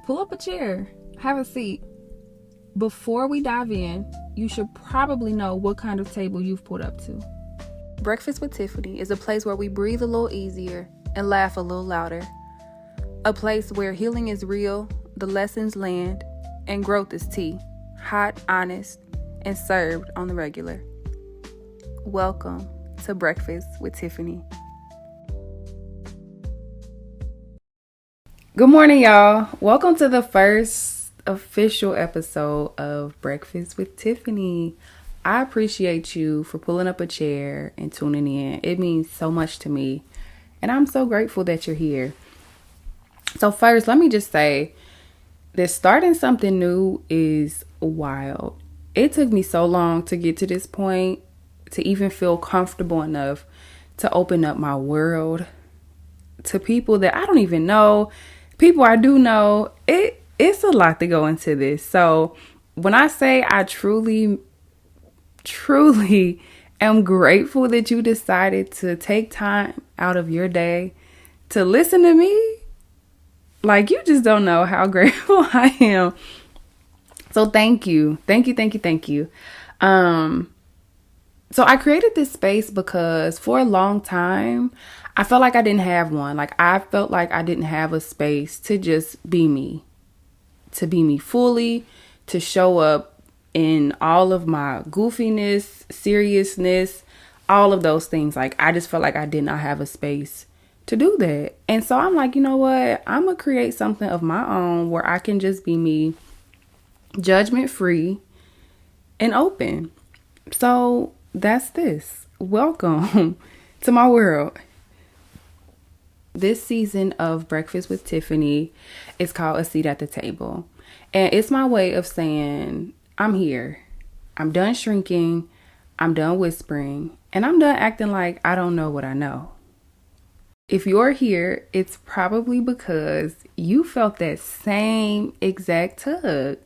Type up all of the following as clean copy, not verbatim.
pull up a chair, have a seat. Before we dive in, you should probably know what kind of table you've pulled up to. Breakfast with Tiffany is a place where we breathe a little easier and laugh a little louder. A place where healing is real, the lessons land, and growth is tea, hot, honest, and served on the regular. Welcome to Breakfast with Tiffany. Good morning, y'all. Welcome to the first official episode of Breakfast with Tiffany. I appreciate you for pulling up a chair and tuning in. It means so much to me, and I'm so grateful that you're here. So first, let me just say that starting something new is wild. It took me so long to get to this point, to even feel comfortable enough to open up my world to people that I don't even know, people I do know. It's a lot to go into this. So when I say I truly am grateful that you decided to take time out of your day to listen to me, like, you just don't know how grateful I am. So thank you. So I created this space because for a long time, I felt like I didn't have one. Like, I felt like I didn't have a space to just be me, to be me fully, to show up in all of my goofiness, seriousness, all of those things. Like, I just felt like I did not have a space to do that. And so I'm like, you know what? I'm going to create something of my own where I can just be me, judgment free and open. So that's this. Welcome to my world. This season of Breakfast with Tiffany is called A Seat at the Table. And it's my way of saying, I'm here. I'm done shrinking. I'm done whispering. And I'm done acting like I don't know what I know. If you're here, it's probably because you felt that same exact tug,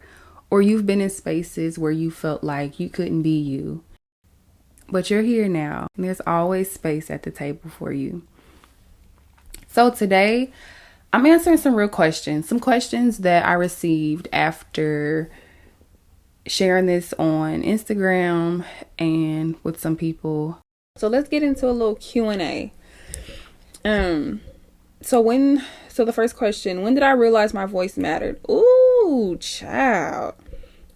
or you've been in spaces where you felt like you couldn't be you. But you're here now, and there's always space at the table for you. So today, I'm answering some real questions, some questions that I received after sharing this on Instagram and with some people. So let's get into a little Q&A. So the first question, when did I realize my voice mattered? Ooh, child.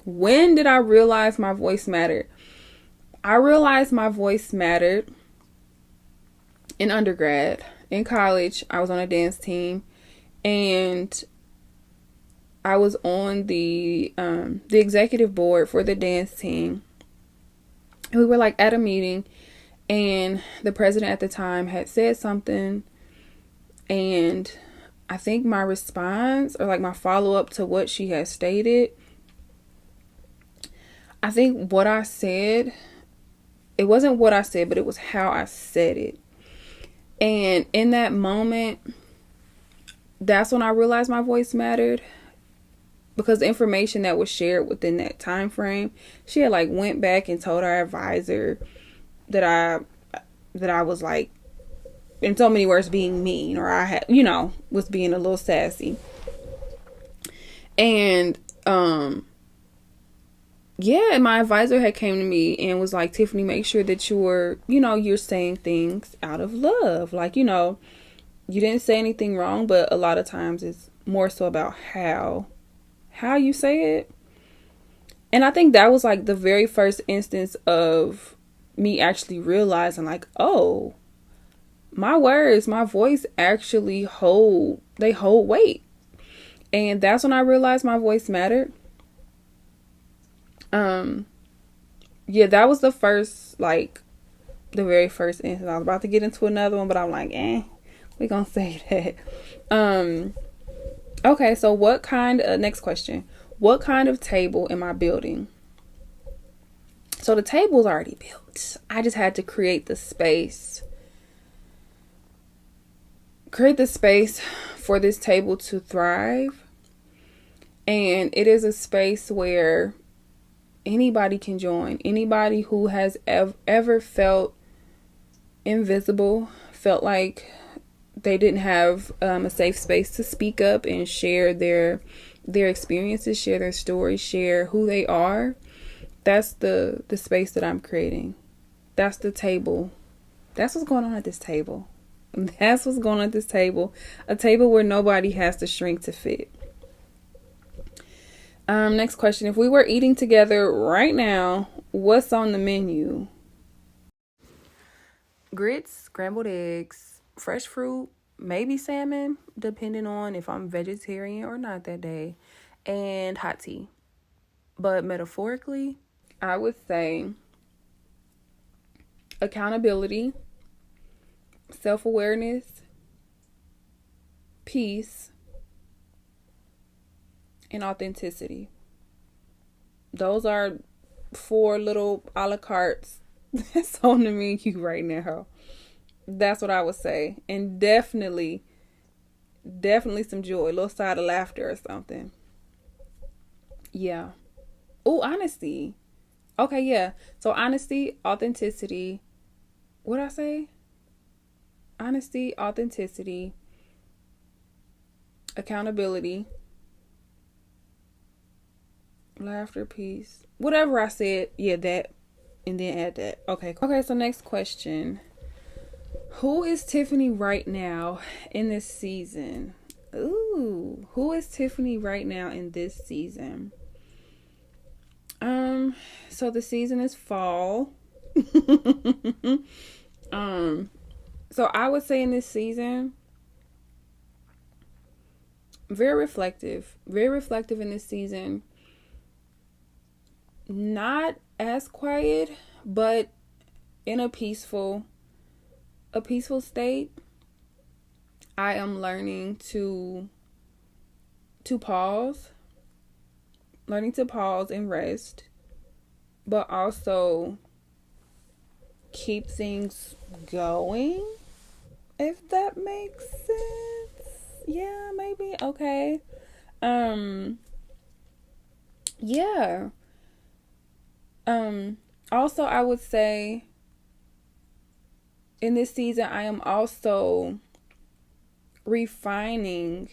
When did I realize my voice mattered? I realized my voice mattered in undergrad. In college, I was on a dance team, and I was on the executive board for the dance team. And we were like at a meeting, and the president at the time had said something, and I think my response, or like my follow-up to what she had stated, I think what I said, it wasn't what I said, but it was how I said it. And in that moment, that's when I realized my voice mattered, because the information that was shared within that time frame, she had like went back and told our advisor that I was like, in so many words, being mean, or I had, was being a little sassy. And and my advisor had came to me and was like, Tiffany, make sure that you're saying things out of love. Like, you didn't say anything wrong, but a lot of times it's more so about how you say it. And I think that was like the very first instance of me actually realizing, like, oh, my words, my voice actually hold weight. And that's when I realized my voice mattered. That was the very first instance. I was about to get into another one, but I'm like, we're gonna say that. Okay, so next question. What kind of table am I building? So the table's already built. I just had to create the space for this table to thrive. And it is a space where anybody can join. Anybody who has ever felt invisible, felt like they didn't have a safe space to speak up and share their their experiences, share their stories, share who they are. That's the space that I'm creating. That's the table. That's what's going on at this table. That's what's going on at this table. A table where nobody has to shrink to fit. Next question. If we were eating together right now, what's on the menu? Grits, scrambled eggs, fresh fruit, maybe salmon, depending on if I'm vegetarian or not that day, and hot tea. But metaphorically, I would say accountability, self-awareness, peace, and authenticity. Those are 4 little a la cartes that's on the menu right now. That's what I would say. And definitely some joy, a little side of laughter or something. Yeah. Oh, honesty. Okay, yeah. So honesty, authenticity. What did I say? Honesty, authenticity, accountability, laughter, peace. Whatever I said, yeah, that, and then add that. Okay. Okay, so next question. Who is Tiffany right now in this season? Ooh, who is Tiffany right now in this season? So the season is fall. So I would say in this season, very reflective in this season. Not as quiet, but in a peaceful state. I am learning to pause, and rest, but also keep things going, if that makes sense. Yeah, maybe. Okay. Yeah. Also, I would say in this season, I am also refining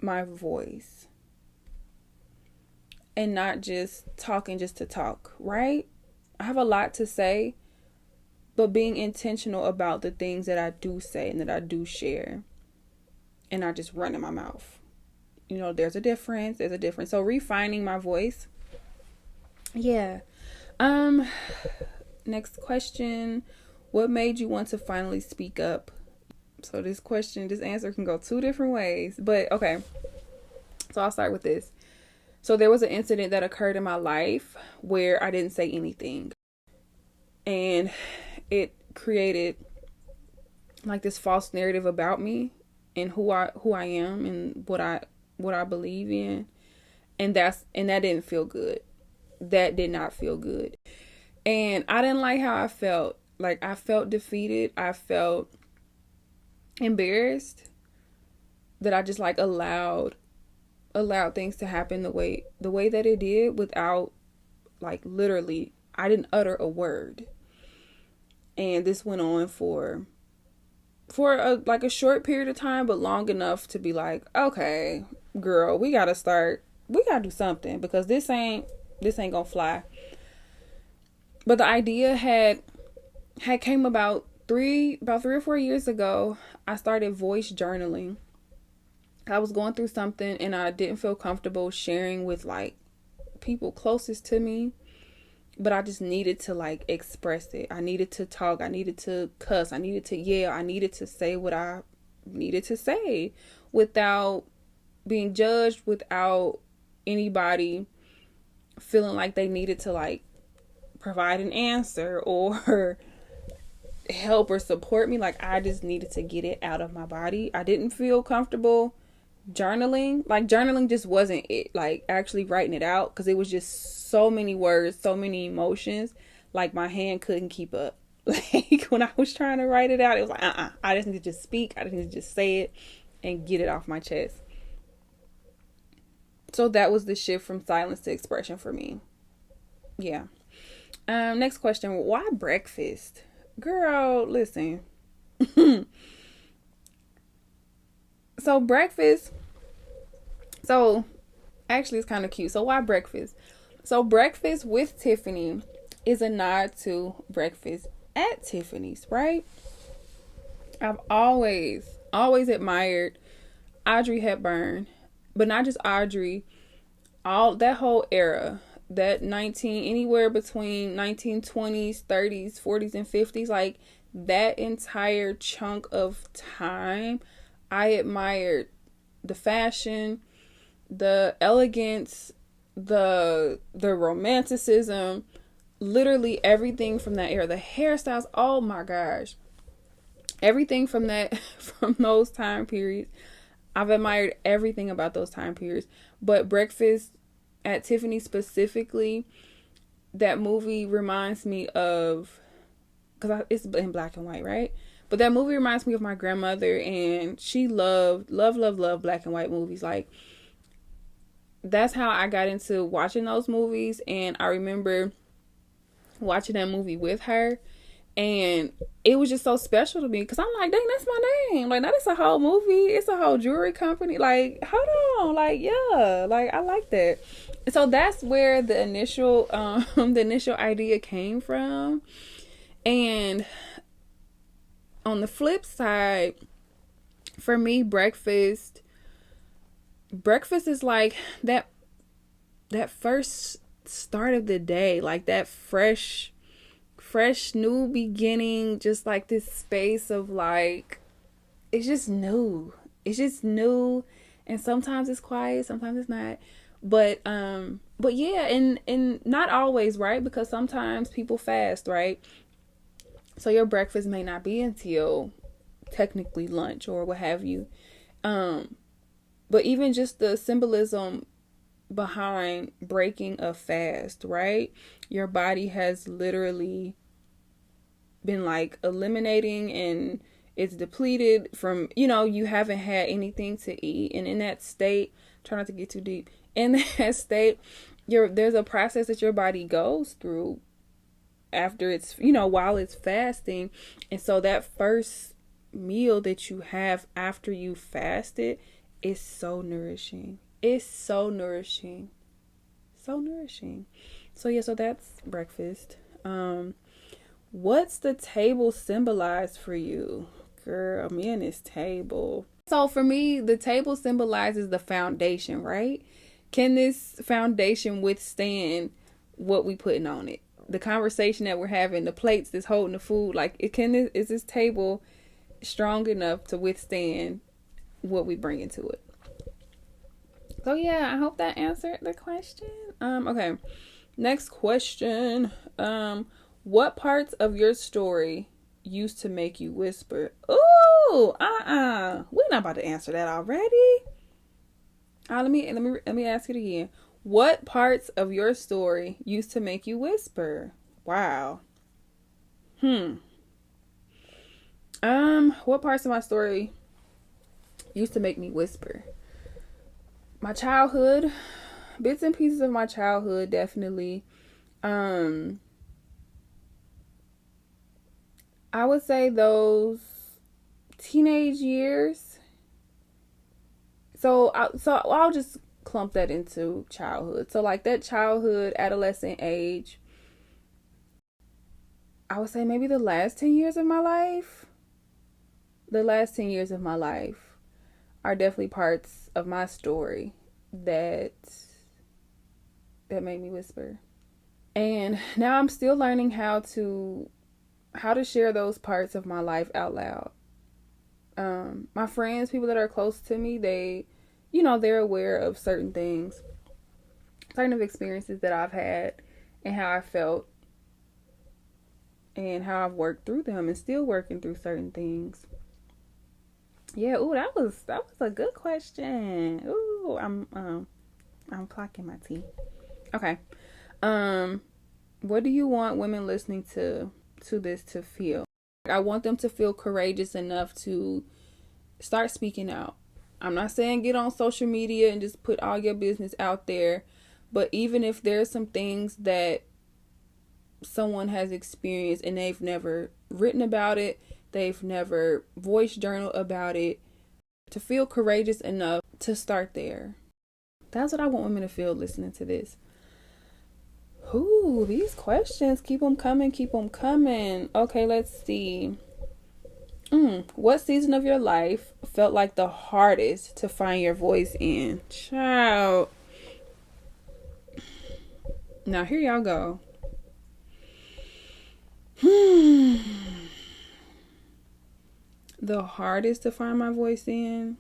my voice and not just talking just to talk, right? I have a lot to say, but being intentional about the things that I do say and that I do share, and not just running my mouth. You know, there's a difference. So refining my voice. Yeah. Next question. What made you want to finally speak up? So this answer can go 2 different ways, but okay. So I'll start with this. So there was an incident that occurred in my life where I didn't say anything, and it created like this false narrative about me and who I am and what I believe in, and that didn't feel good. That did not feel good, and I didn't like how I felt. Like, I felt defeated. I felt embarrassed that I just like allowed things to happen the way that it did, without, like, literally, I didn't utter a word. And this went on for a short period of time, but long enough to be like, okay, girl, we gotta do something, because this ain't gonna fly. But the idea had came about 3 or 4 years ago. I started voice journaling. I was going through something and I didn't feel comfortable sharing with like people closest to me, but I just needed to like express it. I needed to talk. I needed to cuss. I needed to yell. I needed to say what I needed to say without being judged, without anybody feeling like they needed to like provide an answer or help or support me. Like, I just needed to get it out of my body. I didn't feel comfortable journaling. Like, journaling just wasn't it. Like, actually writing it out, because it was just so many words, so many emotions. Like, my hand couldn't keep up. Like, when I was trying to write it out, it was like, I just need to just speak. I just need to just say it and get it off my chest. So that was the shift from silence to expression for me. Yeah. Next question. Why breakfast? Girl, listen. So breakfast. So actually, it's kind of cute. So why breakfast? So breakfast with Tiffany is a nod to breakfast at Tiffany's, right? I've always admired Audrey Hepburn, but not just Audrey, all that whole era, that 19 anywhere between 1920s, 30s, 40s and 50s, like that entire chunk of time, I admired the fashion, the elegance, the romanticism, literally everything from that era, the hairstyles, oh my gosh. Everything from that from those time periods. I've admired everything about those time periods. But Breakfast at Tiffany specifically, that movie reminds me of, because it's in black and white, right? But that movie reminds me of my grandmother, and she loved black and white movies. Like, that's how I got into watching those movies. And I remember watching that movie with her, and it was just so special to me because I'm like, dang, that's my name. Like, now it's a whole movie. It's a whole jewelry company. Like, hold on. Like, yeah. Like, I like that. So that's where the initial idea came from. And on the flip side, for me, breakfast is like that first start of the day, like that fresh new beginning, just like this space of like, it's just new, and sometimes it's quiet, sometimes it's not, but yeah, and not always, right? Because sometimes people fast, right? So your breakfast may not be until technically lunch or what have you, but even just the symbolism behind breaking a fast, right? Your body has literally been like eliminating, and it's depleted from, you haven't had anything to eat, and in that state, try not to get too deep, in that state, there's a process that your body goes through after it's, while it's fasting. And so that first meal that you have after you fasted is so nourishing. It's so nourishing. So nourishing. So yeah, so that's breakfast. What's the table symbolize for you? Girl, me and this table. So for me, the table symbolizes the foundation, right? Can this foundation withstand what we putting on it? The conversation that we're having, the plates that's holding the food, like is this table strong enough to withstand what we bring into it? So yeah, I hope that answered the question. Okay. Next question. What parts of your story used to make you whisper? Ooh, we're not about to answer that already. Let me ask it again. What parts of your story used to make you whisper? Wow. What parts of my story used to make me whisper? My childhood, bits and pieces of my childhood, definitely. I would say those teenage years. So I'll just clump that into childhood. So like that childhood, adolescent age, I would say maybe the last 10 years of my life. The last 10 years of my life are definitely parts of my story that made me whisper. And now I'm still learning how to share those parts of my life out loud. My friends, people that are close to me, they're aware of certain things, certain experiences that I've had, and how I felt, and how I've worked through them, and still working through certain things. Yeah, ooh, that was a good question. Ooh, I'm clocking my tea. Okay. What do you want women listening to this to feel? I want them to feel courageous enough to start speaking out. I'm not saying get on social media and just put all your business out there, but even if there's some things that someone has experienced and they've never written about it, they've never voice journal about it, to feel courageous enough to start there. That's what I want women to feel listening to this. Ooh, these questions, keep them coming, keep them coming. Okay, let's see. What season of your life felt like the hardest to find your voice in? Child. Now, here y'all go. The hardest to find my voice in?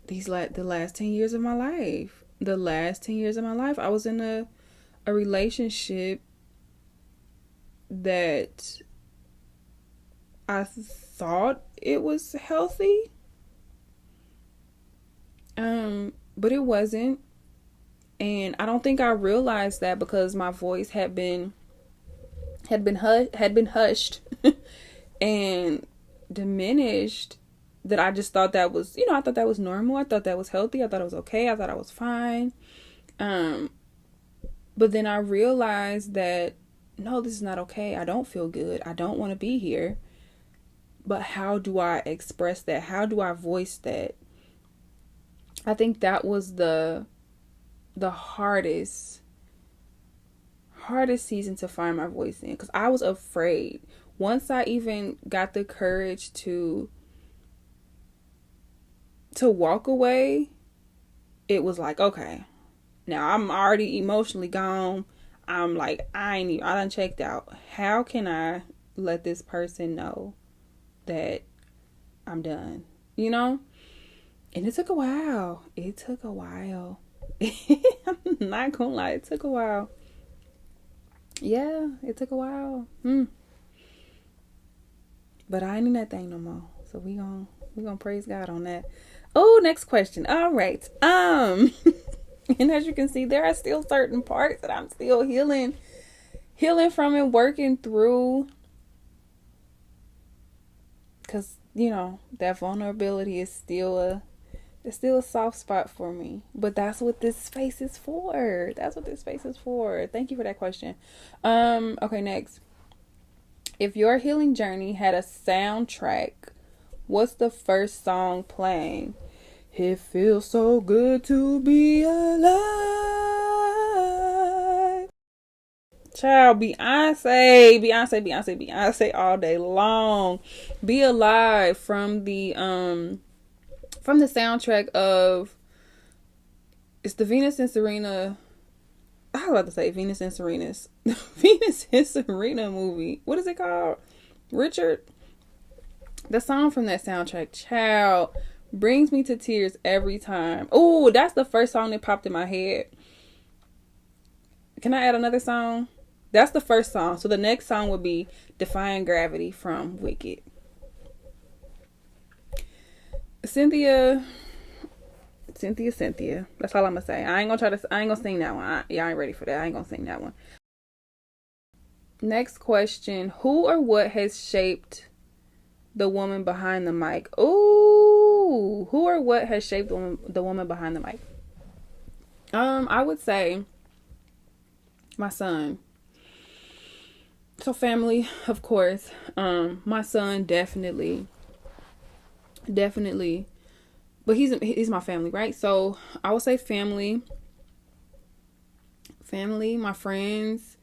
The last 10 years of my life. The last 10 years of my life, I was in a relationship that I thought it was healthy. But it wasn't. And I don't think I realized that because my voice had been hushed and diminished, that I just thought that was, I thought that was normal. I thought that was healthy. I thought it was okay. I thought I was fine. But then I realized that, no, this is not okay. I don't feel good. I don't want to be here. But how do I express that? How do I voice that? I think that was the hardest season to find my voice in, because I was afraid. Once I even got the courage to walk away, it was like, okay, now I'm already emotionally gone. I'm like, I done checked out. How can I let this person know that I'm done? And it took a while. I'm not gonna lie, it took a while. Yeah, it took a while. But I ain't in that thing no more. So we gonna praise God on that. Oh, next question. All right. And as you can see, there are still certain parts that I'm still healing from and working through. Cause that vulnerability is still a soft spot for me. But that's what this space is for. Thank you for that question. Okay, next. If your healing journey had a soundtrack, what's the first song playing? It feels so good to be alive. Child, Beyonce all day long. Be Alive from the soundtrack of, it's the Venus and Serena. I was about to say Venus and Serena's Venus and Serena movie. What is it called? Richard. The song from that soundtrack, child, brings me to tears every time. Oh, that's the first song that popped in my head. Can I add another song? That's the first song. So the next song would be Defying Gravity from Wicked. Cynthia. That's all I'm gonna say. I ain't gonna sing that one. Y'all ain't ready for that. I ain't gonna sing that one. Next question. Who or what has shaped the woman behind the mic? Ooh, who or what has shaped the woman behind the mic? I would say my son. So family, of course. My son definitely. But he's my family, right? So I would say family, my friends,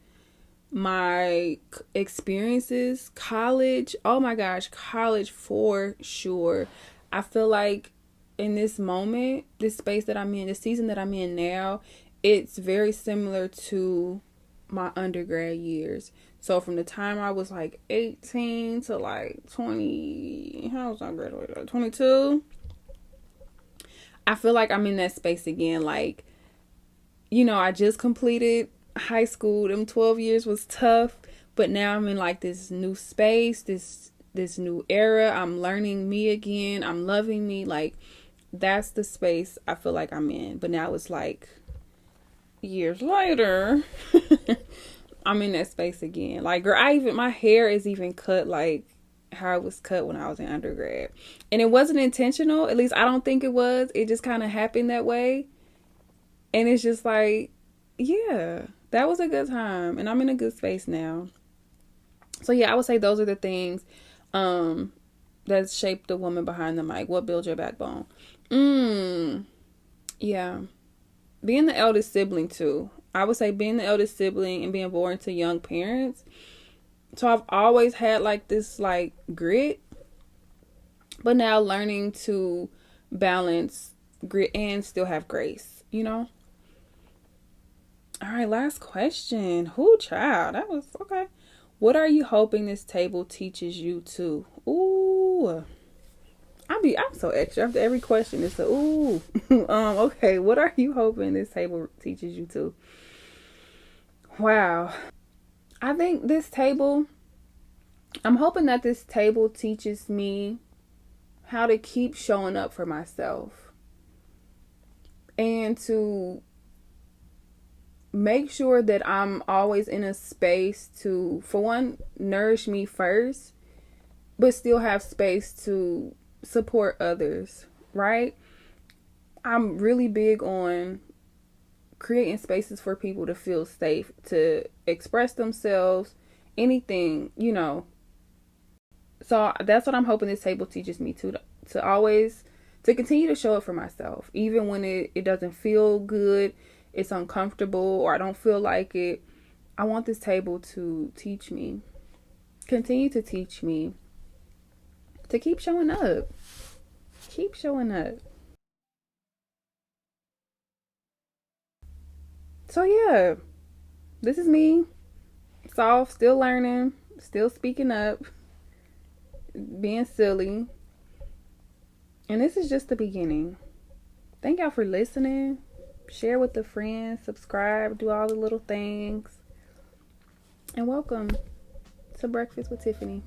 my experiences, college. Oh my gosh, college for sure. I feel like in this moment, this space that I'm in, the season that I'm in now, it's very similar to my undergrad years. So from the time I was like 18 to like 20, how was I graduated? 22. I feel like I'm in that space again. Like, I just completed high school. Them 12 years was tough, but now I'm in like this new space, this new era. I'm learning me again. I'm loving me. Like, that's the space I feel like I'm in. But now it's like years later, I'm in that space again. Like, girl, my hair is even cut like how it was cut when I was in undergrad. And it wasn't intentional. At least I don't think it was. It just kind of happened that way. And it's just like, yeah, that was a good time. And I'm in a good space now. So yeah, I would say those are the things. That's shaped the woman behind the mic. What builds your backbone? Yeah. Being the eldest sibling too. I would say being the eldest sibling and being born to young parents. So I've always had like this like grit, but now learning to balance grit and still have grace, you know? All right, last question. Who child? That was okay. What are you hoping this table teaches you too? Ooh. I'm so extra. After every question it's a ooh. Okay, what are you hoping this table teaches you too? Wow. I think I'm hoping that this table teaches me how to keep showing up for myself and to make sure that I'm always in a space to, for one, nourish me first, but still have space to support others, right? I'm really big on creating spaces for people to feel safe, to express themselves, anything, you know. So that's what I'm hoping this table teaches me to always, to continue to show up for myself, even when it doesn't feel good, it's uncomfortable, or I don't feel like it. I want this table to teach me, continue to teach me to keep showing up. Keep showing up. So yeah, this is me, soft, still learning, still speaking up, being silly. And this is just the beginning. Thank y'all for listening. Share with a friend, subscribe, do all the little things. And welcome to Breakfast with Tiffany.